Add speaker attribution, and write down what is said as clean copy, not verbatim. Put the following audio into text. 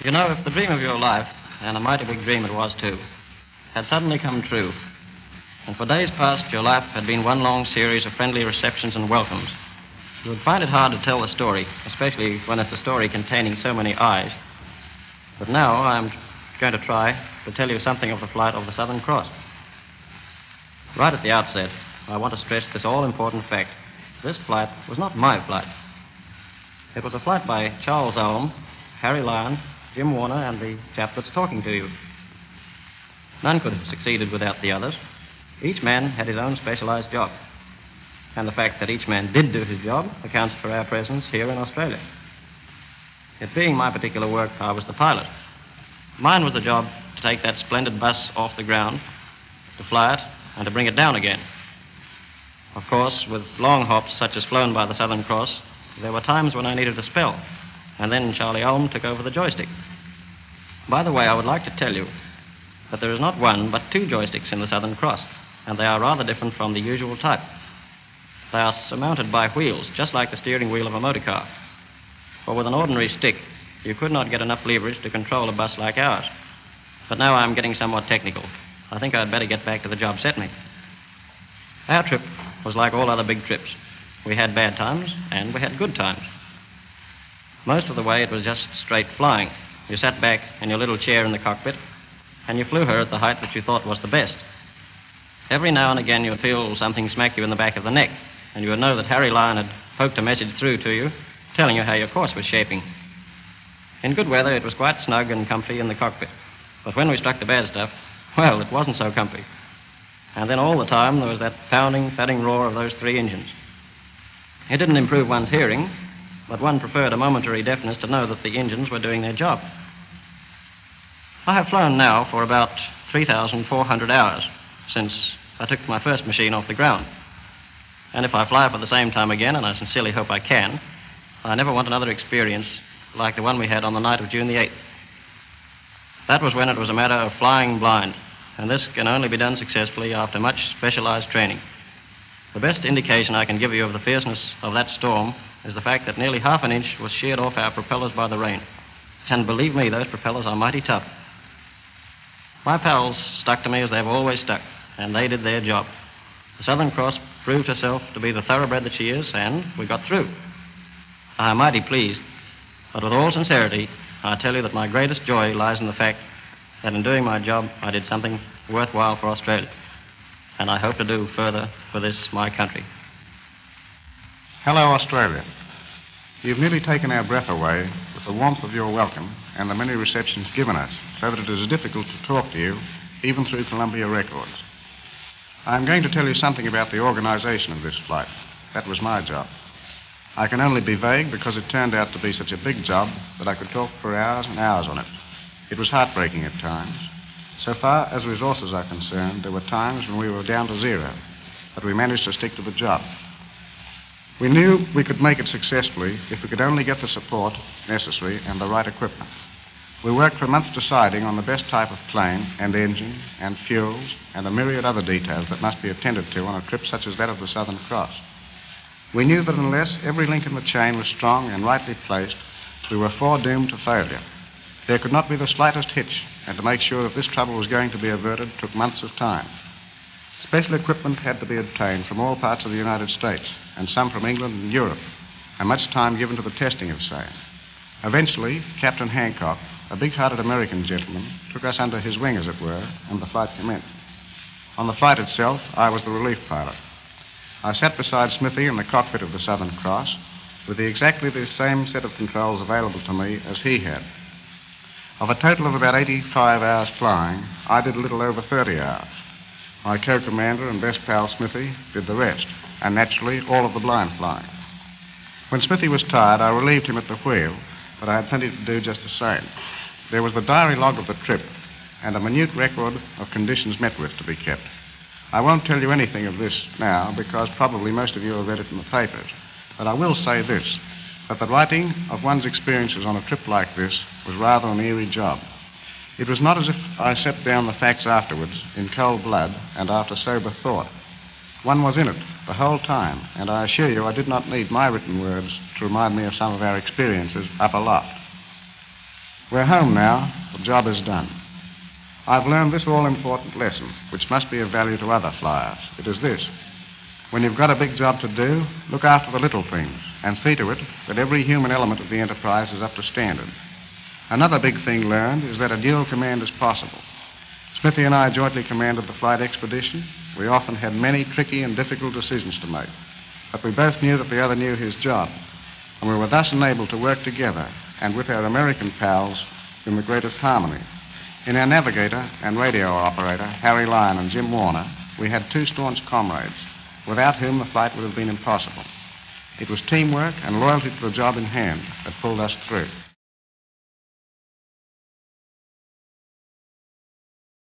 Speaker 1: You know, if the dream of your life, and a mighty big dream it was too, had suddenly come true, and for days past your life had been one long series of friendly receptions and welcomes, you would find it hard to tell the story, especially when it's a story containing so many eyes. But now I'm going to try to tell you something of the flight of the Southern Cross. Right at the outset, I want to stress this all-important fact. This flight was not my flight. It was a flight by Charles Ulm, Harry Lyon, Jim Warner, and the chap that's talking to you. None could have succeeded without the others. Each man had his own specialized job. And the fact that each man did do his job accounts for our presence here in Australia. It being my particular work, I was the pilot. Mine was the job to take that splendid bus off the ground, to fly it, and to bring it down again. Of course, with long hops such as flown by the Southern Cross, there were times when I needed a spell, and then Charlie Ulm took over the joystick. By the way, I would like to tell you that there is not one but two joysticks in the Southern Cross, and they are rather different from the usual type. They are surmounted by wheels, just like the steering wheel of a motor car. For with an ordinary stick, you could not get enough leverage to control a bus like ours. But now I'm getting somewhat technical. I think I'd better get back to the job set me. Our trip was like all other big trips. We had bad times, and we had good times. Most of the way, it was just straight flying. You sat back in your little chair in the cockpit, and you flew her at the height that you thought was the best. Every now and again, you would feel something smack you in the back of the neck, and you would know that Harry Lyon had poked a message through to you, telling you how your course was shaping. In good weather, it was quite snug and comfy in the cockpit. But when we struck the bad stuff, well, it wasn't so comfy. And then all the time, there was that pounding, thudding roar of those three engines. It didn't improve one's hearing, but one preferred a momentary deafness to know that the engines were doing their job. I have flown now for about 3,400 hours since I took my first machine off the ground. And if I fly for the same time again, and I sincerely hope I can, I never want another experience like the one we had on the night of June the 8th. That was when it was a matter of flying blind, and this can only be done successfully after much specialized training. The best indication I can give you of the fierceness of that storm is the fact that nearly half an inch was sheared off our propellers by the rain. And believe me, those propellers are mighty tough. My pals stuck to me as they've always stuck, and they did their job. The Southern Cross proved herself to be the thoroughbred that she is, and we got through. I am mighty pleased, but with all sincerity, I tell you that my greatest joy lies in the fact that in doing my job, I did something worthwhile for Australia, and I hope to do further for this, my country.
Speaker 2: Hello, Australia. You've nearly taken our breath away with the warmth of your welcome and the many receptions given us, so that it is difficult to talk to you, even through Columbia Records. I'm going to tell you something about the organization of this flight. That was my job. I can only be vague because it turned out to be such a big job that I could talk for hours and hours on it. It was heartbreaking at times. So far as resources are concerned, there were times when we were down to zero, but we managed to stick to the job. We knew we could make it successfully if we could only get the support necessary and the right equipment. We worked for months deciding on the best type of plane and engine and fuels and a myriad other details that must be attended to on a trip such as that of the Southern Cross. We knew that unless every link in the chain was strong and rightly placed, we were foredoomed to failure. There could not be the slightest hitch, and to make sure that this trouble was going to be averted took months of time. Special equipment had to be obtained from all parts of the United States, and some from England and Europe, and much time given to the testing of same. Eventually, Captain Hancock, a big-hearted American gentleman, took us under his wing, as it were, and the flight commenced. On the flight itself, I was the relief pilot. I sat beside Smithy in the cockpit of the Southern Cross with exactly the same set of controls available to me as he had. Of a total of about 85 hours flying, I did a little over 30 hours. My co-commander and best pal Smithy did the rest, and naturally all of the blind flying. When Smithy was tired, I relieved him at the wheel, but I had plenty to do just the same. There was the diary log of the trip and a minute record of conditions met with to be kept. I won't tell you anything of this now because probably most of you have read it in the papers, but I will say this, that the writing of one's experiences on a trip like this was rather an eerie job. It was not as if I set down the facts afterwards in cold blood and after sober thought. One was in it the whole time, and I assure you I did not need my written words to remind me of some of our experiences up aloft. We're home now. The job is done. I've learned this all-important lesson, which must be of value to other flyers. It is this: when you've got a big job to do, look after the little things and see to it that every human element of the enterprise is up to standard. Another big thing learned is that a dual command is possible. Smithy and I jointly commanded the flight expedition. We often had many tricky and difficult decisions to make, but we both knew that the other knew his job, and we were thus enabled to work together and with our American pals in the greatest harmony. In our navigator and radio operator, Harry Lyon and Jim Warner, we had two staunch comrades, without whom the flight would have been impossible. It was teamwork and loyalty to the job in hand that pulled us through.